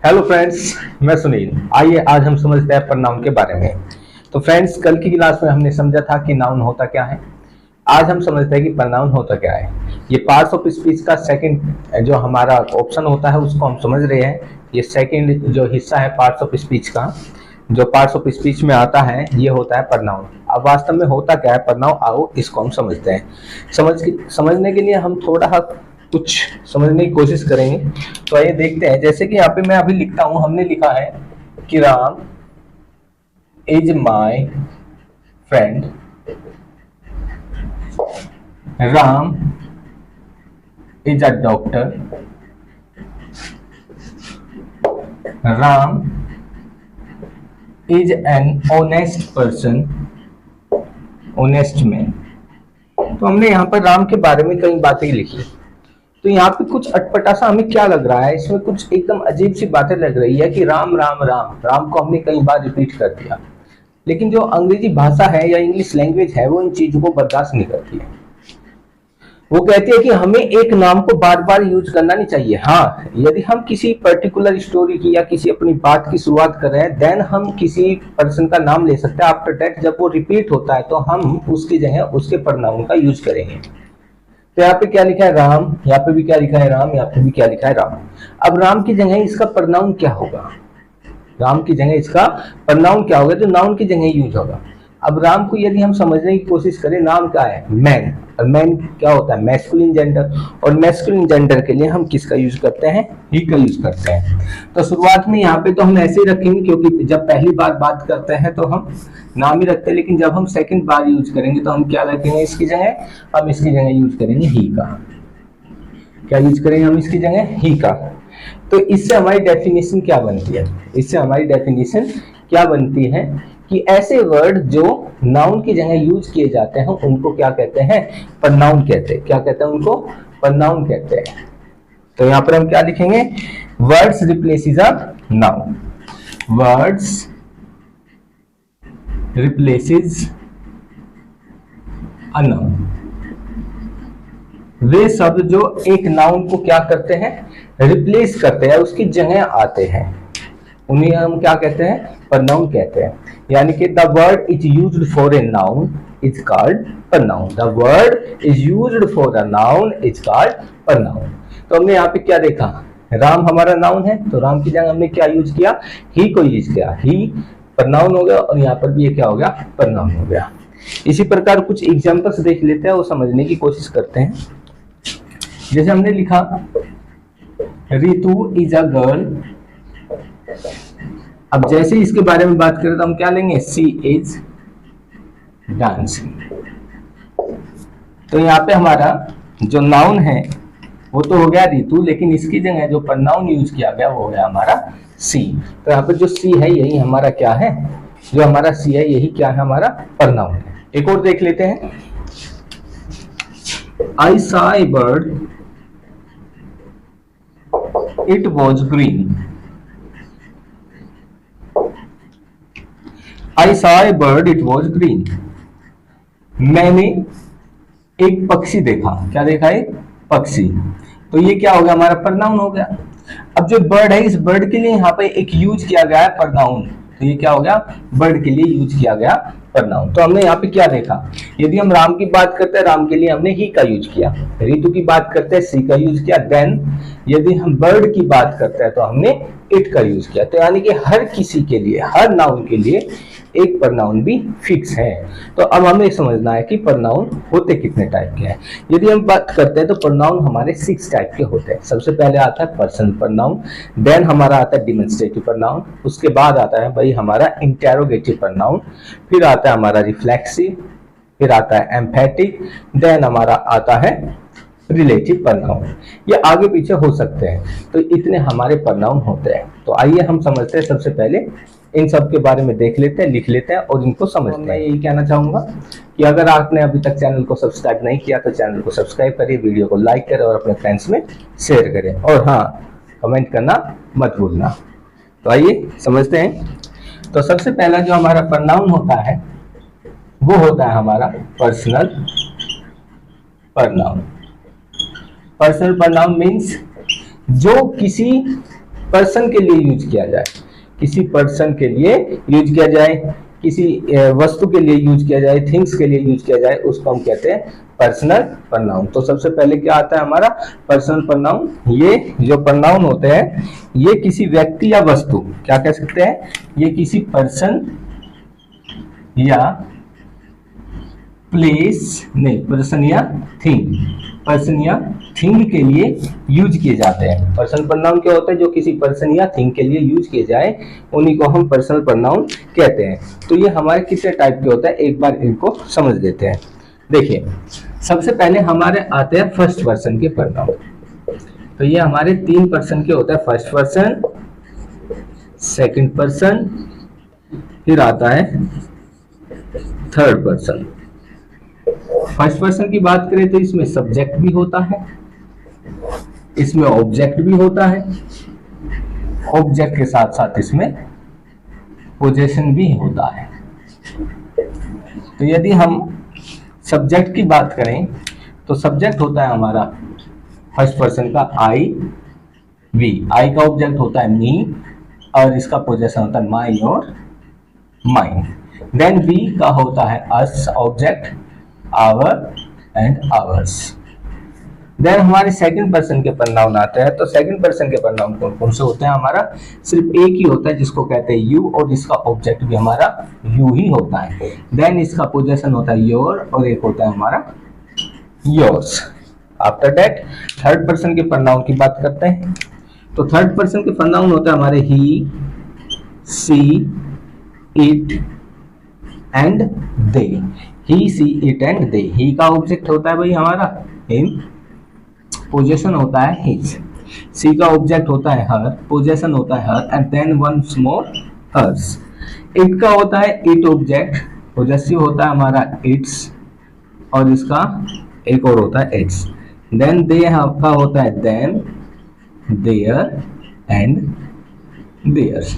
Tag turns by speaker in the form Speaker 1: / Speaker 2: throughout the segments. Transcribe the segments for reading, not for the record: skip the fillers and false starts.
Speaker 1: Hello friends, मैं सुनील। आइए आज हम समझते हैं प्रनाउन के बारे में। तो फ्रेंड्स, कल की क्लास में हमने समझा था कि नाउन होता क्या है। आज हम समझते हैं कि प्रनाउन होता क्या है। ये पार्ट्स ऑफ स्पीच का सेकंड जो हमारा ऑप्शन होता है उसको हम समझ रहे हैं। ये सेकंड जो हिस्सा है पार्ट्स ऑफ स्पीच का, जो पार्ट्स ऑफ स्पीच में आता है, ये होता है प्रनाउन। अब वास्तव में होता क्या है प्रनाउन, आओ इसको हम समझते हैं। समझने के लिए हम थोड़ा कुछ समझने की कोशिश करेंगे। तो आइए देखते हैं। जैसे कि यहाँ पे मैं अभी लिखता हूं, हमने लिखा है कि Ram is my friend, Ram is a doctor, Ram is an honest person, honest man. तो हमने यहाँ पर राम के बारे में कई बातें लिखी। तो यहाँ पे कुछ अटपटा सा हमें क्या लग रहा है, इसमें कुछ एकदम अजीब सी बातें लग रही है कि राम राम राम राम को हमने कई बार रिपीट कर दिया। लेकिन जो अंग्रेजी भाषा है या इंग्लिश लैंग्वेज है वो इन चीजों को बर्दाश्त नहीं करती है। वो कहती है कि हमें एक नाम को बार बार यूज करना नहीं चाहिए। हाँ, यदि हम किसी पर्टिकुलर स्टोरी की या किसी अपनी बात की शुरुआत कर रहे हैं, देन हम किसी पर्सन का नाम ले सकते हैं। आफ्टर दैट जब वो रिपीट होता है तो हम उसकी जगह उसके प्रनाउन का यूज करेंगे। तो यहाँ पे क्या लिखा है राम, यहाँ पे भी क्या लिखा है राम, यहाँ पे भी क्या लिखा है राम। अब राम की जगह इसका प्रनाउन क्या होगा, राम की जगह इसका प्रनाउन क्या होगा जो नाउन की जगह यूज होगा। अब राम को यदि हम समझने की कोशिश करें, नाम क्या है मैन, और मैन क्या होता है मैस्कुलिन जेंडर, और मैस्कुलिन जेंडर के लिए हम किसका यूज करते हैं, ही का यूज करते हैं। तो शुरुआत में यहाँ पे तो हम ऐसे ही रखेंगे क्योंकि जब पहली बार बात करते हैं तो हम नाम ही रखते हैं, लेकिन जब हम सेकंड बार यूज करेंगे तो हम क्या रखेंगे इसकी जगह, हम इसकी जगह यूज करेंगे ही का। क्या यूज करेंगे हम इसकी जगह, ही का। तो इससे हमारी डेफिनेशन क्या बनती है, इससे हमारी डेफिनेशन क्या बनती है कि ऐसे वर्ड जो नाउन की जगह यूज किए जाते हैं उनको क्या कहते हैं, प्रनाउन कहते हैं। क्या कहते हैं उनको, प्रनाउन कहते हैं। तो यहां पर हम क्या लिखेंगे, words replaces a noun, words replaces a noun. वे शब्द जो एक नाउन को क्या करते हैं, रिप्लेस करते हैं, उसकी जगह आते हैं, उन्हें हम क्या कहते हैं, प्रनाउन कहते हैं। यानी कि the word is used for a noun is called pronoun, the word is used for a noun is called pronoun. तो हमने यहाँ पे क्या देखा, राम हमारा नाउन है तो राम की जगह हमने क्या यूज किया, ही को यूज किया, ही प्रनाउन हो गया, और यहाँ पर भी ये क्या हो गया, प्रनाउन हो गया। इसी प्रकार कुछ एग्जांपल्स देख लेते हैं, वो समझने की कोशिश करते हैं। जैसे हमने लिखा रितु इज अ गर्ल। अब जैसे इसके बारे में बात करें तो हम क्या लेंगे, सी इज डांसिंग। तो यहाँ पे हमारा जो नाउन है वो तो हो गया रितु, लेकिन इसकी जगह जो प्रनाउन यूज किया गया वो हो गया हमारा सी। तो यहाँ पे जो सी है यही हमारा क्या है, जो हमारा सी है यही क्या है, हमारा प्रनाउन है। एक और देख लेते हैं, I saw a bird it was green. I saw a bird, it was green. मैंने एक पक्षी देखा, क्या देखा, एक पक्षी। तो ये क्या हो गया, हमारा प्रनाउन हो गया। अब जो बर्ड है, इस बर्ड के लिए यहाँ पे एक यूज किया गया है प्रनाउन, तो ये क्या हो गया, बर्ड के लिए यूज किया गया प्रनाउन। तो हमने यहाँ पे क्या देखा, यदि हम राम की बात करते हैं, राम के लिए हमने ही का यूज किया, रितु की बात करते हैं सी का यूज किया, देन यदि हम बर्ड की बात करते हैं तो हमने इट का यूज किया। तो यानी कि हर किसी के लिए, हर नाउन के लिए एक प्रनाउन भी फिक्स है। तो अब हमें समझना है कि प्रनाउन होते कितने टाइप के हैं। यदि हम बात करते हैं तो प्रनाउन हमारे 6 टाइप के होते हैं। सबसे पहले आता है पर्सनल प्रनाउन, देन हमारा आता है डिमॉन्स्ट्रेटिव प्रनाउन, उसके बाद आता है भाई हमारा इंटेरोगेटिव प्रनाउन, फिर आता है हमारा रिफ्लेक्सिव, फिर आता है एम्फेटिक, देन हमारा आता है रिलेटिव प्रनाउन। ये आगे पीछे हो सकते हैं। तो इतने हमारे प्रनाउन होते हैं। तो आइए हम समझते हैं, सबसे पहले इन सब के बारे में देख लेते हैं, लिख लेते हैं और इनको समझते हैं। मैं यही कहना चाहूंगा कि अगर आपने अभी तक चैनल को सब्सक्राइब नहीं किया तो चैनल को सब्सक्राइब करिए, वीडियो को लाइक करें और अपने फ्रेंड्स में शेयर करें, और हाँ, कमेंट करना मत भूलना। तो आइए समझते हैं। तो सबसे पहला जो हमारा प्रनाउन होता है वो होता है हमारा personal pronoun. Personal pronoun means जो किसी पर्सन के लिए यूज किया जाए, किसी पर्सन के लिए यूज किया जाए, किसी वस्तु के लिए यूज किया जाए, थिंग्स के लिए यूज किया जाए, उसको हम कहते हैं पर्सनल प्रोनाउन। तो सबसे पहले क्या आता है हमारा पर्सनल प्रोनाउन। ये जो प्रोनाउन होते हैं ये किसी व्यक्ति या वस्तु, क्या कह सकते हैं, ये किसी पर्सन या प्लेस नहीं, पर्सन या थिंग, पर्सन या थिंग के लिए यूज किए जाते हैं। पर्सनल प्रोनाउन क्या होता है, जो किसी पर्सन या थिंग के लिए यूज किए जाए उन्हीं को हम पर्सनल प्रोनाउन कहते हैं। तो ये हमारे कितने टाइप के होते हैं, एक बार इनको समझ लेते हैं। देखिए सबसे पहले हमारे आते हैं फर्स्ट पर्सन के प्रोनाउन। तो ये हमारे 3 पर्सन के होते हैं, फर्स्ट पर्सन, सेकंड पर्सन, फिर आता है थर्ड पर्सन। फर्स्ट पर्सन की बात करें तो इसमें सब्जेक्ट भी होता है, इसमें ऑब्जेक्ट भी होता है, ऑब्जेक्ट के साथ साथ इसमें पोजेशन भी होता है। तो यदि हम सब्जेक्ट की बात करें तो सब्जेक्ट होता है हमारा फर्स्ट पर्सन का आई, वी। आई का ऑब्जेक्ट होता है मी और इसका पोजेशन होता है माई और माइन। देन वी का होता है us object, our and ours. Then हमारे सेकंड पर्सन के प्रोनाउन आते हैं। तो सेकंड पर्सन के प्रोनाउन कौन कौन से होते हैं, हमारा सिर्फ एक ही होता है जिसको कहते हैं यू, और इसका ऑब्जेक्ट भी हमारा यू ही होता है। देन इसका पोजेशन होता है योर और एक होता है हमारा yours. After that third person के प्रोनाउन की बात करते हैं। तो थर्ड पर्सन के प्रोनाउन होते हैं हमारे he, she, it and they. He, she, it and they. He का ऑब्जेक्ट होता है भाई हमारा हिम, पोजेशन होता है हिज। सी का ऑब्जेक्ट होता है हर, पोजेशन होता है her and then once more hers. It का होता है इट ऑब्जेक्ट, पोजेसिव होता है हमारा इट्स और इसका एक और होता है इट्स। देन दे का होता है them, there and theirs.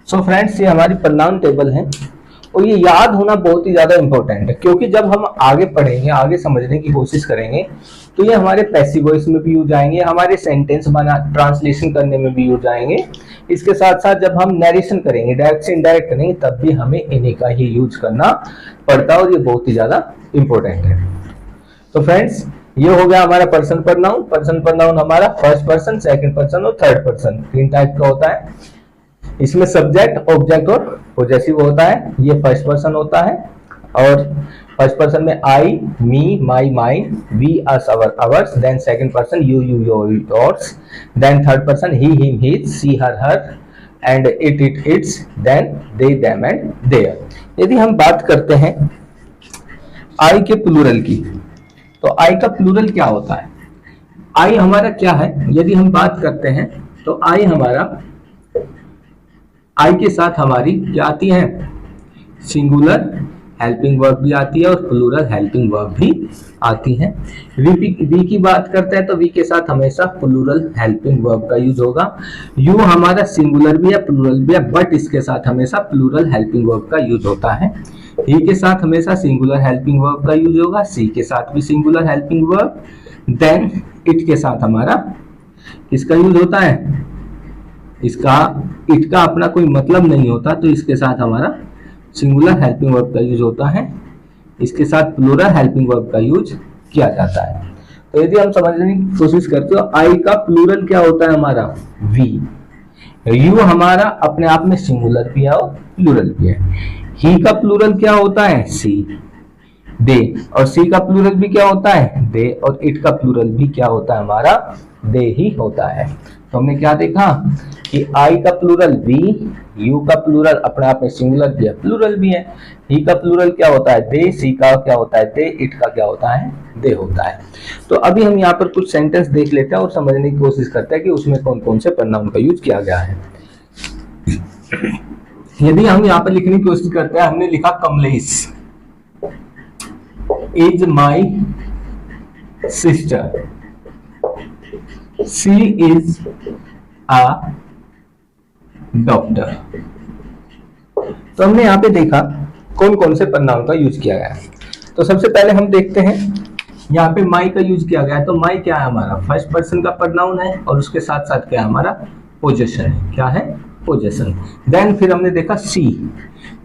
Speaker 1: So friends ये हमारी प्रोनाउन टेबल है और ये याद होना बहुत ही ज्यादा इंपॉर्टेंट है, क्योंकि जब हम आगे पढ़ेंगे, आगे समझने की कोशिश करेंगे तो ये हमारे पैसिव वॉइस में भी यूज आएंगे, हमारे सेंटेंस बना ट्रांसलेशन करने में भी यूज आएंगे। इसके साथ साथ जब हम नरेशन करेंगे, डायरेक्ट से इनडायरेक्ट करेंगे, तब भी हमें इन्हीं का ही यूज करना पड़ता है और ये बहुत ही ज्यादा इंपॉर्टेंट है। तो फ्रेंड्स ये हो गया हमारा पर्सन प्रोनाउन। पर्सन प्रोनाउन हमारा फर्स्ट पर्सन, सेकंड पर्सन और थर्ड पर्सन 3 टाइप का होता है। इसमें सब्जेक्ट, ऑब्जेक्ट और पोजेसिव होता है। ये फर्स्ट पर्सन होता है और फर्स्ट पर्सन में I, me, my, mine, we, us, our, ours. Then second person you, you, yours. Then third person he, him, his, she, her, her and it, it, its. Then they, them and their. यदि हम बात करते हैं आई के plural की, तो आई का plural क्या होता है, आई हमारा क्या है, यदि हम बात करते हैं तो आई हमारा, आई के साथ हमारी क्या आती है, सिंगुलर हेल्पिंग वर्ब भी आती है और प्लूरल हेल्पिंग वर्ब भी आती है। वी की बात करते हैं तो वी के साथ हमेशा प्लूरल हेल्पिंग वर्ब का यूज होगा। यू हमारा सिंगुलर भी है, प्लूरल भी है, बट इसके साथ हमेशा प्लूरल हेल्पिंग वर्ब का यूज होता है। ही के साथ हमेशा सिंगुलर हेल्पिंग वर्ब का यूज होगा, सी के साथ भी singular helping verb. Then it के साथ हमारा इसका यूज होता है, इसका इट का अपना कोई मतलब नहीं होता तो इसके साथ हमारा सिंगुलर हेल्पिंग वर्ब का यूज होता है, इसके साथ प्लूरल हेल्पिंग वर्ब का यूज किया जाता है। तो यदि हम समझने की कोशिश करते हो, आई का प्लूरल क्या होता है हमारा, वी। यू हमारा अपने आप में सिंगुलर भी है और प्लूरल भी है। ही का प्लूरल क्या होता है, सी, दे। और सी का प्लूरल भी क्या होता है, दे। और इट का प्लूरल भी क्या होता है हमारा, दे ही होता है। तो हमने क्या देखा कि आई का प्लूरल वी, यू का प्लूरल अपने आप में सिंगुलर भी है, प्लूरल भी है। ही का प्लूरल क्या होता है, दे। सी का क्या होता है, दे। इट का क्या होता है, दे होता है। तो अभी हम यहाँ पर कुछ सेंटेंस देख लेते हैं और समझने की कोशिश करते हैं कि उसमें कौन कौन से प्रोनाउन का यूज किया गया है। यदि हम यहाँ पर लिखने की कोशिश करते हैं, हमने लिखा Kamlesh is my sister, she is a doctor. तो हमने यहाँ पे देखा कौन कौन से प्रोनाउन का यूज किया गया है। तो सबसे पहले हम देखते हैं यहाँ पे माई का यूज किया गया है। तो माई क्या है हमारा, फर्स्ट पर्सन का प्रोनाउन है और उसके साथ साथ क्या है हमारा, पोजेशन है। क्या है? पोजेशन। देन फिर हमने देखा सी।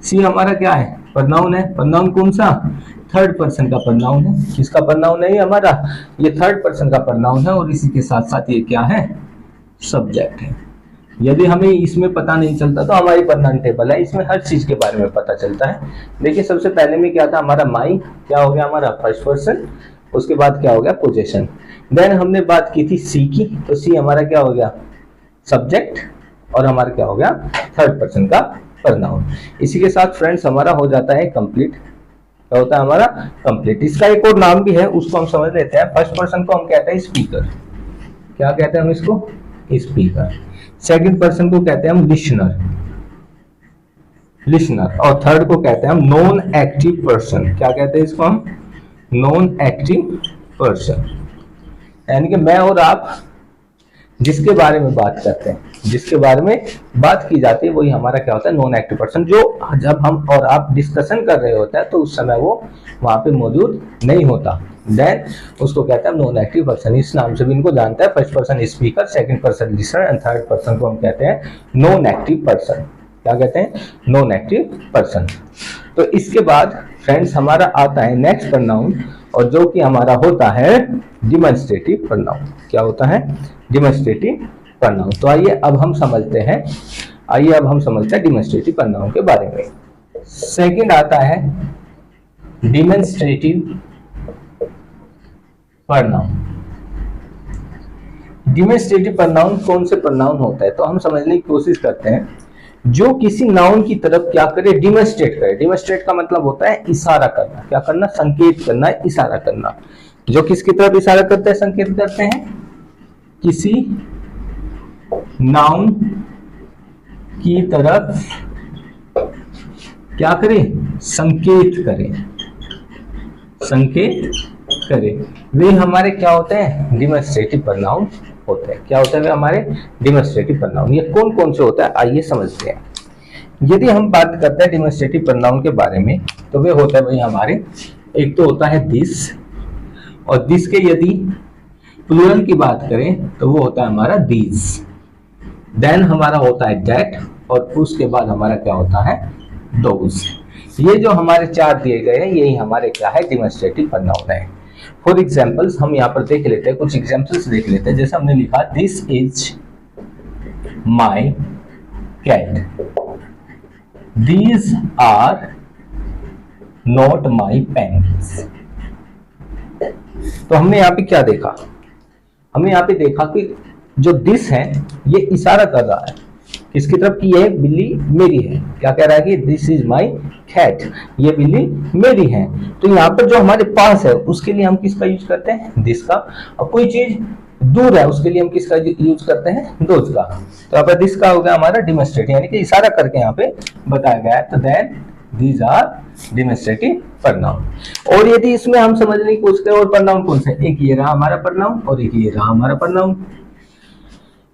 Speaker 1: सी हमारा क्या है? प्रनाउन है। प्रनाउन कौन सा? थर्ड पर्सन का प्रनाउन है। किसका प्रनाउन है ये हमारा? ये थर्ड पर्सन का प्रनाउन है और इसी के साथ साथ ये क्या है? सब्जेक्ट है। यदि हमें इसमें पता नहीं चलता तो हमारी प्रनाउन टेबल है, इसमें हर चीज के बारे में पता चलता है। देखिए सबसे पहले में क्या था हमारा? माई। क्या हो गया हमारा? First person. उसके बाद क्या हो गया? पोजेशन। देन हमने बात की थी सी की, तो सी हमारा क्या हो गया? सब्जेक्ट। और हमारा क्या हो गया? थर्ड पर्सन का प्रनाउन। इसी के साथ फ्रेंड्स हमारा हो जाता है कंप्लीट। क्या होता है हमारा? कंप्लीट। इसका एक और नाम भी है, उसको हम समझ लेते हैं। फर्स्ट पर्सन को हम कहते हैं स्पीकर। क्या कहते हैं हम इसको? स्पीकर। सेकंड पर्सन को कहते हैं हम लिसनर। लिसनर। और थर्ड को कहते हैं हम नॉन एक्टिव पर्सन। क्या कहते हैं इसको हम? Non active person. यानी कि मैं और आप जिसके बारे में बात करते हैं, जिसके बारे में बात की जाती है, वही हमारा क्या होता है? Non active person. जो जब हम और आप डिस्कशन कर रहे होते हैं तो उस समय वो वहां पे मौजूद नहीं होता, देन उसको कहते हैं नॉन एक्टिव पर्सन। इस नाम से भी इनको जानता है। First person speaker, second person listener and third person को हम कहते हैं नॉन एक्टिव पर्सन। क्या कहते हैं? Non active person. तो इसके बाद फ्रेंड्स हमारा आता है नेक्स्ट प्रनाउन, और जो कि हमारा होता है डिमॉन्स्ट्रेटिव प्रनाउन। क्या होता है? Demonstrative pronoun. तो आइए अब हम समझते हैं डिमॉन्स्ट्रेटिव प्रनाउन के बारे में। सेकंड आता है डिमॉन्स्ट्रेटिव प्रनाउन। डिमॉन्स्ट्रेटिव प्रनाउन कौन से प्रनाउन होता है? तो हम समझने की कोशिश करते हैं। जो किसी नाउन की तरफ क्या करे? डिमॉन्स्ट्रेट करे। डिमॉन्स्ट्रेट का मतलब होता है इशारा करना। क्या करना? संकेत करना, इशारा करना। जो किसकी तरफ इशारा करते हैं? संकेत करते हैं? किसी नाउन की तरफ क्या करे? संकेत करे। संकेत करे। वे हमारे क्या होते हैं? डिमॉन्स्ट्रेटिव प्रनाउन होते हैं। क्या होता है वे हमारे? Demonstrative pronoun. ये कौन कौन से होता है आइए समझते हैं। यदि हम बात करते हैं डिमॉन्स्ट्रेटिव प्रनाउन के बारे में, तो वे होता है भाई हमारे, एक तो होता है दिस, और दिस के यदि प्लूरल की बात करें तो वो होता है हमारा दीज। देन हमारा होता है दैट, और उसके बाद हमारा क्या होता है? दोज। ये जो हमारे चार दिए गए हैं यही हमारे क्या है? डिमॉन्स्ट्रेटिव प्रनाउन है। फॉर एग्जाम्पल्स हम यहाँ पर देख लेते हैं, कुछ एग्जाम्पल्स देख लेते हैं। जैसे हमने लिखा this is my cat, these are not my pens. तो हमने यहाँ पे क्या देखा? हमने यहाँ पे देखा कि जो दिस है ये इशारा कर रहा है किसकी तरफ? कि ये बिल्ली मेरी है। क्या कह रहा है? कि दिस इज माई कैट, ये बिल्ली मेरी है। तो यहाँ पर जो हमारे पास है उसके लिए हम किसका यूज करते हैं? दिस का। और कोई चीज दूर है उसके लिए हम किसका यूज करते हैं? दोज का। तो यहाँ पर दिस का हो गया हमारा डिमॉन्स्ट्रेटिव, यानी कि इशारा करके यहाँ पे बताया गया है। तो then these are demonstrative pronoun. और यदि इसमें हम समझने की कोशिश करें और प्रनाउन कौन से? एक ये रहा हमारा प्रनाउन और एक ये रहा हमारा प्रनाउन।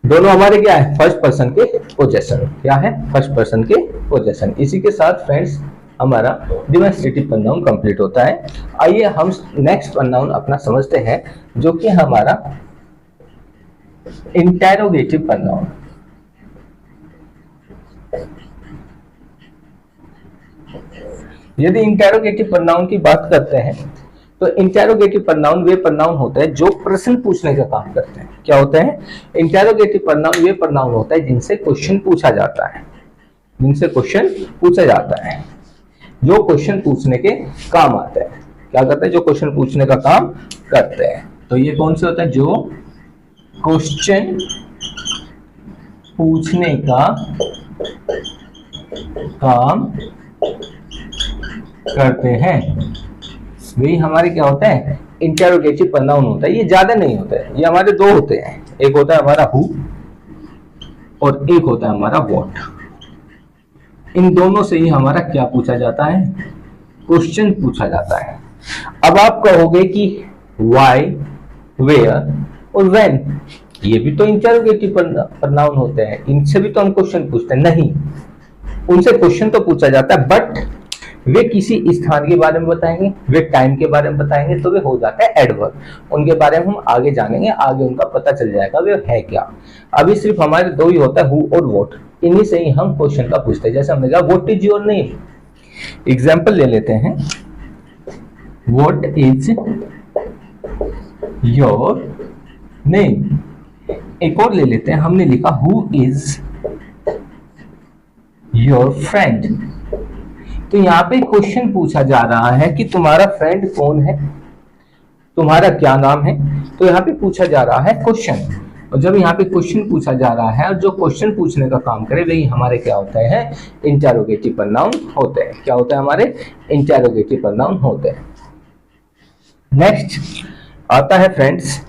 Speaker 1: दोनों हमारे क्या है? फर्स्ट पर्सन के पोजेशन। क्या है? फर्स्ट पर्सन के पोजेशन। इसी के साथ फ्रेंड्स हमारा डिमॉन्स्ट्रेटिव प्रनाउन कंप्लीट होता है। आइए हम नेक्स्ट प्रनाउन अपना समझते हैं, जो कि हमारा इंटेरोगेटिव प्रनाउन। यदि इंटेरोगेटिव प्रनाउन की बात करते हैं तो इंटेरोगेटिव प्रनाउन वे प्रनाउन होते हैं जो प्रश्न पूछने का काम करते हैं। क्या होते हैं? इंटेरोगेटिव प्रनाउन वे प्रनाउन होता है जिनसे क्वेश्चन पूछा जाता है। जिनसे क्वेश्चन पूछा जाता है, जो क्वेश्चन पूछने के काम आते हैं। क्या करते हैं? जो क्वेश्चन पूछने का काम करते हैं। तो ये कौन से होता है? जो क्वेश्चन पूछने का काम करते हैं वही हमारे क्या होता है? इंटेरोगेटिव प्रनाउन होता है। ये ज्यादा नहीं होता है, ये हमारे दो होते हैं। एक होता है हमारा हु और एक होता है हमारा व्हाट। इन दोनों से ही हमारा क्या पूछा जाता है? क्वेश्चन पूछा जाता है। अब आप कहोगे कि व्हाई, वेयर और व्हेन, ये भी तो इंटेरोगेटिव प्रनाउन होते हैं, इनसे भी तो हम क्वेश्चन पूछते हैं। नहीं, उनसे क्वेश्चन तो पूछा जाता है, बट वे किसी स्थान के बारे में बताएंगे, वे टाइम के बारे में बताएंगे, तो वे हो जाता है एडवर्ब। उनके बारे में हम आगे जानेंगे, आगे उनका पता चल जाएगा वे है क्या। अभी सिर्फ हमारे दो ही होता है, हु और व्हाट, इन्हीं से ही हम क्वेश्चन का पूछते हैं। जैसे हमने कहा what is your name, example ले लेते हैं, व्हाट इज योर नेम। एक और ले लेते हैं, हमने लिखा हु इज योर फ्रेंड। तो यहाँ पे क्वेश्चन पूछा जा रहा है कि तुम्हारा फ्रेंड कौन है, तुम्हारा क्या नाम है। तो यहाँ पे पूछा जा रहा है क्वेश्चन, और जब यहाँ पे क्वेश्चन पूछा जा रहा है और जो क्वेश्चन पूछने का काम करे वही हमारे क्या होता है, इंटेरोगेटिव प्रोनाउन होते हैं। क्या होता है, हमारे इंटेरोगेटिव प्रोनाउन होते हैं। नेक्स्ट आता है friends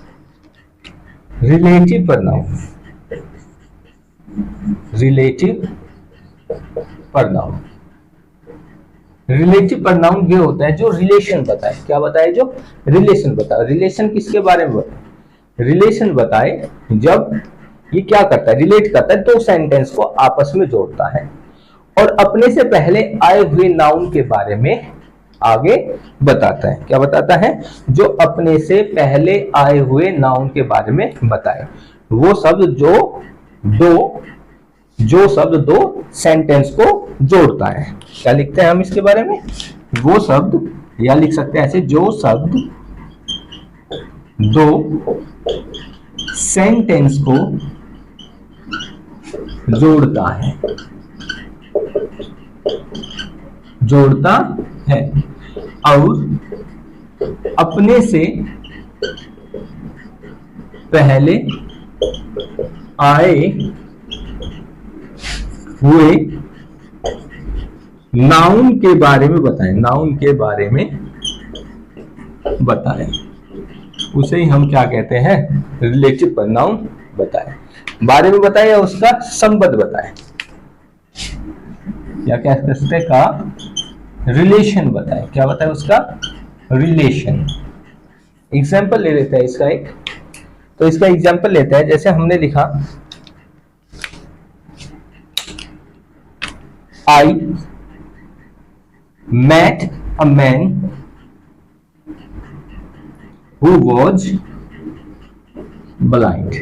Speaker 1: relative pronoun. Relative pronoun, relative pronoun ये होता है जो रिलेशन बताए। क्या बताए, जो रिलेशन बताए। रिलेशन किसके बारे में बताए, रिलेशन बताए जब ये क्या करता है, रिलेट करता है, दो सेंटेंस को आपस में जोड़ता है और अपने से पहले आए हुए नाउन के बारे में आगे बताता है। क्या बताता है, जो अपने से पहले आए हुए नाउन के बारे में बताए। वो शब्द जो शब्द दो सेंटेंस को जोड़ता है। क्या लिखते हैं हम इसके बारे में, वो शब्द, या लिख सकते हैं ऐसे, जो शब्द दो सेंटेंस को जोड़ता है, जोड़ता है और अपने से पहले आए हुए नाउन के बारे में बताएं, नाउन के बारे में बताएं, उसे ही हम क्या कहते हैं, रिलेटिव प्रोनाउन बताएं। बारे में बताएं या उसका संबंध बताएं, या क्या कहते हैं का रिलेशन बताएं। क्या बताएं, उसका रिलेशन। एग्जाम्पल ले लेते हैं इसका एक, तो इसका एग्जाम्पल लेते हैं। जैसे हमने लिखा I met a man who was blind।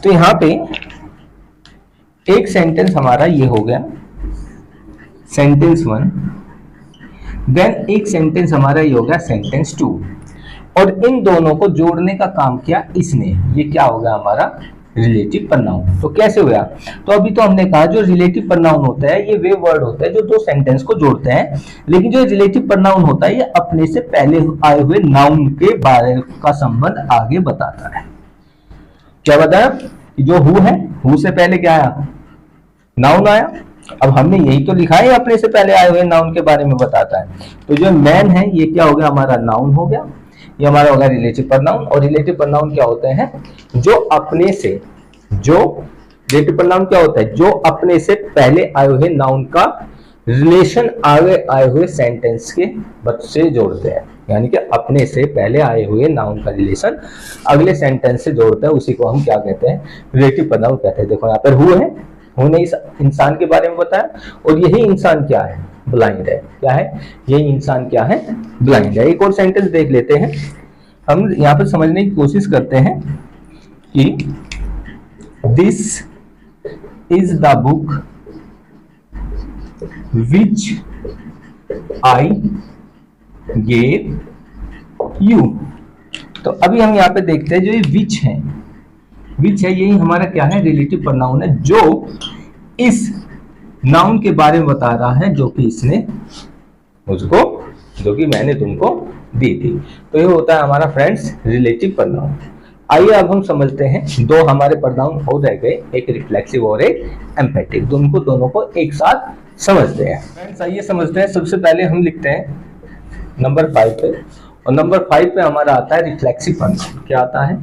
Speaker 1: तो यहां पे एक सेंटेंस हमारा ये हो गया, सेंटेंस 1। देन एक सेंटेंस हमारा ये हो गया सेंटेंस 2, और इन दोनों को जोड़ने का काम किया इसने। ये क्या हो गया हमारा रिलेटिव प्रोनाउन। तो कैसे हुआ, तो अभी तो हमने कहा जो रिलेटिव प्रोनाउन होता है ये वे वर्ड होता है जो दो सेंटेंस को जोड़ते हैं, लेकिन जो रिलेटिव प्रोनाउन होता है ये अपने से पहले आए हुए नाउन के बारे का संबंध आगे बताता है। क्या बताया, जो हु है, हु से पहले क्या आया, नाउन आया। अब हमने यही तो लिखा है अपने से पहले आए हुए नाउन के बारे में बताता है। तो जो मैन है ये क्या हो गया, हमारा नाउन हो गया, ये हमारा होगा रिलेटिव प्रोनाउन। और रिलेटिव प्रोनाउन क्या होते हैं, जो अपने से, जो रिलेटिव प्रोनाउन क्या होता है, जो अपने से पहले आए हुए नाउन का रिलेशन आगे आए हुए सेंटेंस के से जोड़ते हैं। यानी कि अपने से पहले आए हुए नाउन का रिलेशन अगले सेंटेंस से जोड़ता है, उसी को हम क्या कहते हैं, रिलेटिव प्रोनाउन कहते हैं। देखो यहाँ पर हु है, हु ने इस इंसान के बारे में बताया, और यही इंसान क्या है, ब्लाइंड है। क्या है, यही इंसान क्या है, ब्लाइंड है। एक और सेंटेंस देख लेते हैं, हम यहाँ पर समझने की कोशिश करते हैं कि this is the book which I gave you. तो अभी हम यहाँ पे देखते हैं जो ये विच है, विच है यही हमारा क्या है, रिलेटिव प्रोनाउन है, जो इस नाउन के बारे में बता रहा है जो कि इसने मुझको, जो कि मैंने तुमको दी थी। तो ये होता है हमारा फ्रेंड्स रिलेटिव प्रोनाउन। आइए अब हम समझते हैं, दो हमारे प्रोनाउन हो रह गए, एक रिफ्लेक्सिव और एक एम्फेटिक। दोनों को एक साथ समझते हैं फ्रेंड्स। आइए समझते हैं। सबसे पहले हम लिखते हैं नंबर 5 पे, और नंबर 5 पे हमारा आता है रिफ्लेक्सिव प्रोनाउन। क्या आता है,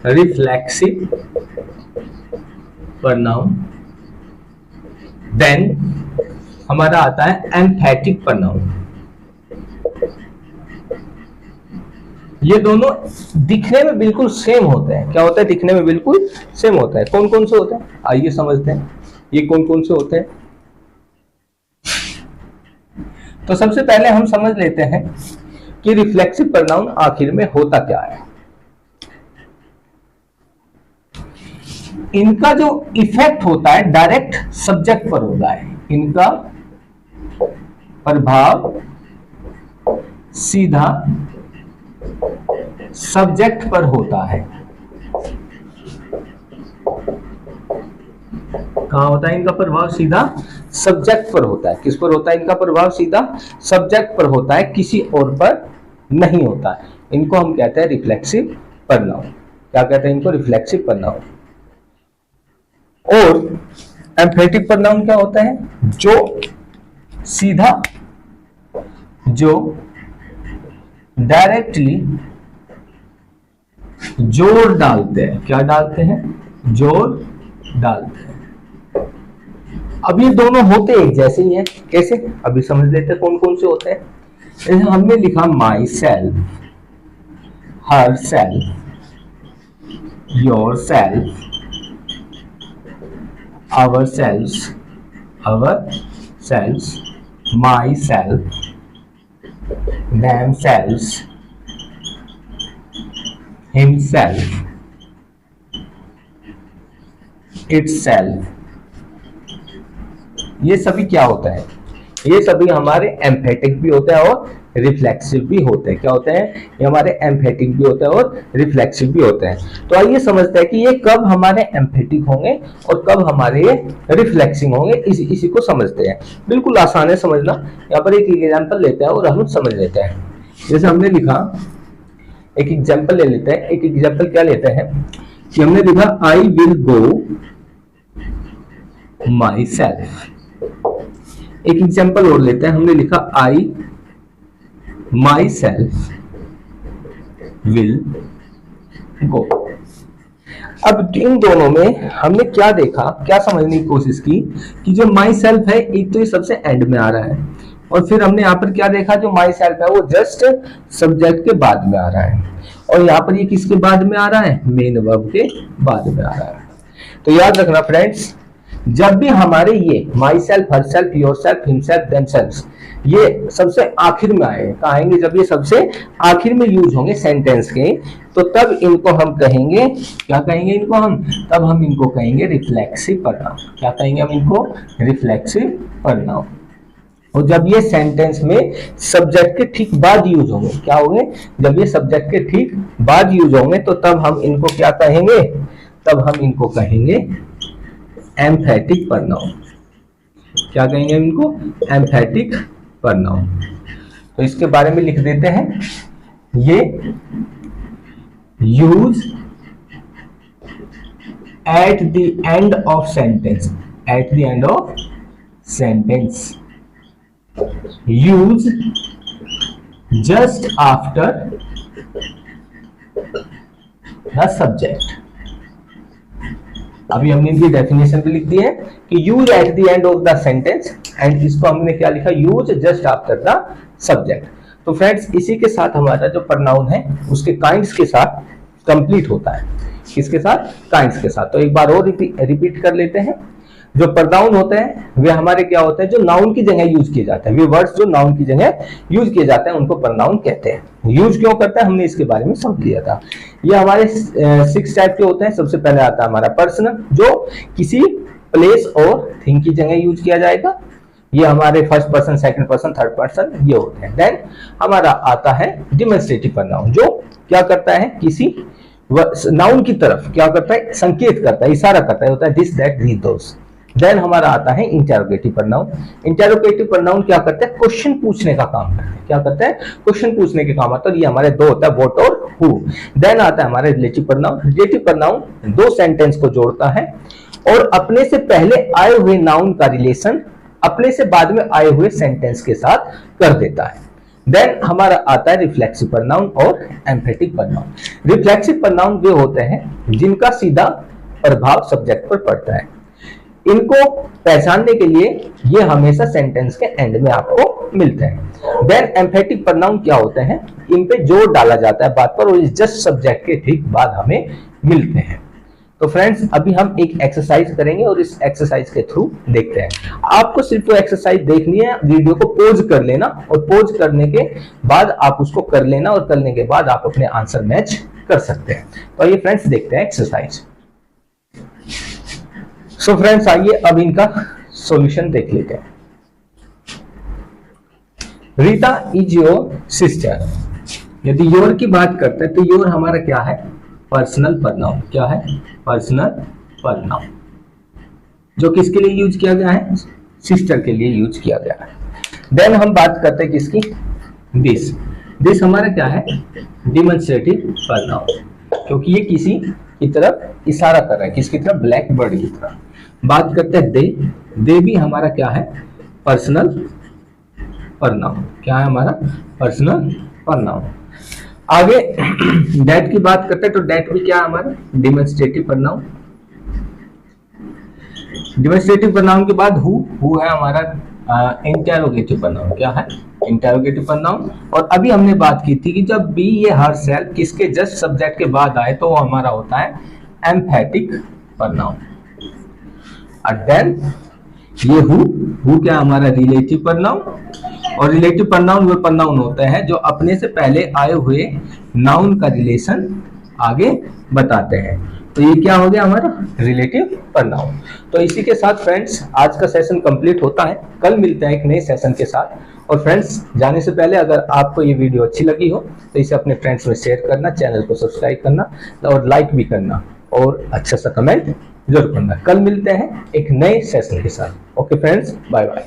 Speaker 1: रिफ्लेक्सिव प्रोनाउन। देन हमारा आता है एम्फेटिक प्रोनाउन। ये दोनों दिखने में बिल्कुल सेम होते हैं। क्या होता है, दिखने में बिल्कुल सेम होता है। कौन कौन से होते हैं, आइए समझते हैं। ये कौन कौन से होते हैं, तो सबसे पहले हम समझ लेते हैं कि रिफ्लेक्सिव प्रोनाउन आखिर में होता क्या है। इनका जो इफेक्ट होता है डायरेक्ट सब्जेक्ट पर होता है, इनका प्रभाव सीधा सब्जेक्ट पर होता है। कहां होता है इनका प्रभाव? सीधा सब्जेक्ट पर होता है। किस पर होता है इनका प्रभाव? सीधा सब्जेक्ट पर होता है, किसी और पर नहीं होता है। इनको हम कहते हैं रिफ्लेक्सिव प्रोनाउन। क्या कहते हैं इनको? Reflexive pronoun. और एम्फेटिक प्रोनाउन क्या होता है? जो सीधा, जो डायरेक्टली जोर डालते हैं। क्या डालते हैं? जोर डालते हैं। अब ये दोनों होते एक जैसे ही हैं। कैसे? अभी समझ लेते हैं कौन कौन से होते हैं। जैसे हमने लिखा my self, herself, your self, our selves, myself, themselves, himself, itself। ये सभी क्या होता है? ये सभी हमारे एम्फेटिक भी होते हैं और रिफ्लेक्सिव भी होते हैं। क्या होते हैं? ये हमारे एम्फेटिक भी होते हैं और रिफ्लेक्सिव भी होते हैं। तो आइए समझते हैं कि ये कब हमारे एम्फेटिक होंगे और कब हमारे ये रिफ्लेक्सिंग होंगे। इसी को समझते हैं। बिल्कुल आसान है समझना। यहाँ पर एक एग्जाम्पल लेते हैं और हम समझ लेते हैं। जैसे हमने लिखा, एक एग्जाम्पल ले लेते हैं। एक एग्जाम्पल क्या लेते हैं कि हमने लिखा I will go my self. एक एग्जाम्पल और लेते हैं। हमने लिखा आई माई सेल्फ विल गो। अब इन दोनों में हमने क्या देखा, क्या समझने की कोशिश की कि जो माई सेल्फ है एक तो ये सबसे एंड में आ रहा है, और फिर हमने यहाँ पर क्या देखा, जो माई सेल्फ है वो जस्ट सब्जेक्ट के बाद में आ रहा है, और यहाँ पर ये किसके बाद में आ रहा है? मेन वर्ब के बाद में आ रहा है। तो याद रखना फ्रेंड्स, जब भी हमारे ये myself, herself, yourself, himself, themselves ये सबसे आखिर में आए, कहाँ आएंगे? जब ये सबसे आखिर में यूज होंगे सेंटेंस के, तो तब इनको हम कहेंगे, क्या कहेंगे इनको हम? तब हम इनको कहेंगे रिफ्लेक्सिव प्रोनाउन। क्या कहेंगे हम इनको? Reflexive pronoun. और जब ये सेंटेंस में सब्जेक्ट के ठीक बाद यूज होंगे, क्या होंगे? जब ये सब्जेक्ट के ठीक बाद यूज होंगे, तो तब हम इनको क्या कहेंगे? तब हम इनको कहेंगे एम्फेटिक प्रोनाउन। क्या कहेंगे हम इनको? Emphatic pronoun. तो इसके बारे में लिख देते हैं। ये use at the end of sentence, at the end of sentence, use just after the subject. अभी हमने इनकी डेफिनेशन भी लिख दी है कि use at the end of the sentence, and इसको हमने क्या लिखा? Use just after the subject. तो फ्रेंड्स, इसी के साथ हमारा जो प्रोनाउन है उसके काइंड्स के साथ कंप्लीट होता है। किसके साथ? काइंड्स के साथ। तो एक बार और रिपीट कर लेते हैं। जो प्रोनाउन होते हैं वे हमारे क्या होते हैं? जो नाउन की जगह यूज किए जाते हैं। वे वर्ड्स जो नाउन की जगह यूज किए जाते हैं उनको प्रोनाउन कहते हैं। यूज क्यों करता है हमने इसके बारे में समझ लिया था। ये हमारे 6 टाइप के होते हैं। सबसे पहले आता है हमारा पर्सनल, जो किसी प्लेस और थिंग की जगह यूज किया जाएगा। ये हमारे first person, second person, third person ये होते हैं। देन हमारा आता है डिमॉन्स्ट्रेटिव प्रोनाउन, जो क्या करता है? किसी नाउन की तरफ क्या करता है? संकेत करता है, इशारा करता है, होता है this, that, these, those. Then हमारा आता है इंटेरोगेटिव प्रोनाउन। इंटेरोगेटिव प्रोनाउन क्या करता है? क्वेश्चन पूछने का काम करता है। क्या करता है? क्वेश्चन पूछने के काम आता है। ये हमारे दो होता है, व्हाट और हु। देन आता है हमारे रिलेटिव प्रोनाउन। रिलेटिव प्रोनाउन दो सेंटेंस को जोड़ता है और अपने से पहले आए हुए नाउन का रिलेशन अपने से बाद में आए हुए सेंटेंस के साथ कर देता है। देन हमारा आता है रिफ्लेक्सिव प्रोनाउन और एम्फेटिक प्रोनाउन। रिफ्लेक्सिव प्रोनाउन वे होते हैं जिनका सीधा प्रभाव सब्जेक्ट पर पड़ता है। इनको पहचानने के लिए ये हमेशा सेंटेंस के एंड में आपको मिलते हैं। देन एम्फेटिक प्रोनाउन क्या होते हैं? इन पे जोर डाला जाता है बात पर, और जस्ट सब्जेक्ट के ठीक बाद हमें मिलते हैं। तो फ्रेंड्स अभी हम एक एक्सरसाइज करेंगे और इस एक्सरसाइज के थ्रू देखते हैं। आपको सिर्फ वो एक्सरसाइज देखनी है, वीडियो को पॉज कर लेना और पॉज करने के बाद आप उसको कर लेना और करने के बाद आप अपने आंसर मैच कर सकते हैं। तो आइए फ्रेंड्स देखते हैं एक्सरसाइज। सो फ्रेंड्स आइए अब इनका सॉल्यूशन देख लेते हैं। Rita is your sister. यदि योर की बात करते हैं तो योर हमारा क्या है? Personal pronoun. क्या है? पर्सनल प्रोनाउन, जो किसके लिए यूज किया गया है? सिस्टर के लिए यूज किया गया है। देन हम बात करते हैं किसकी? दिस। दिस हमारा क्या है? डिमॉन्स्ट्रेटिव प्रोनाउन, क्योंकि ये किसी की तरफ इशारा कर रहा है। किसकी तरफ? ब्लैक बर्ड की तरफ। बात करते हैं दे। दे भी हमारा क्या है? Personal pronoun. क्या है हमारा? Personal pronoun. आगे डेट की बात करते हैं तो डेट भी क्या है हमारा? Demonstrative pronoun. डिमॉन्स्ट्रेटिव प्रोनाउन के बाद हु है हमारा इंटेरोगेटिव प्रोनाउन। क्या है? Interrogative pronoun. और अभी हमने बात की थी कि जब बी ये हर सेल किसके जस्ट सब्जेक्ट के बाद आए तो वो हमारा होता है एम्फेटिक प्रोनाउन। और देन ये हु क्या हमारा? Relative pronoun. और रिलेटिव प्रोनाउन वो प्रोनाउन होते हैं जो अपने से पहले आए हुए नाउन का रिलेशन आगे बताते हैं। तो ये क्या हो गया हमारा? Relative pronoun. तो इसी के साथ फ्रेंड्स आज का सेशन कंप्लीट होता है। कल मिलते हैं एक नए सेशन के साथ। और फ्रेंड्स जाने से पहले अगर आपको ये वीडियो अच्छी लगी हो तो इसे अपने फ्रेंड्स में शेयर करना, चैनल को सब्सक्राइब करना और लाइक भी करना और अच्छा सा कमेंट जरूर करना। कल मिलते हैं एक नए सेशन के साथ। Okay friends, bye bye.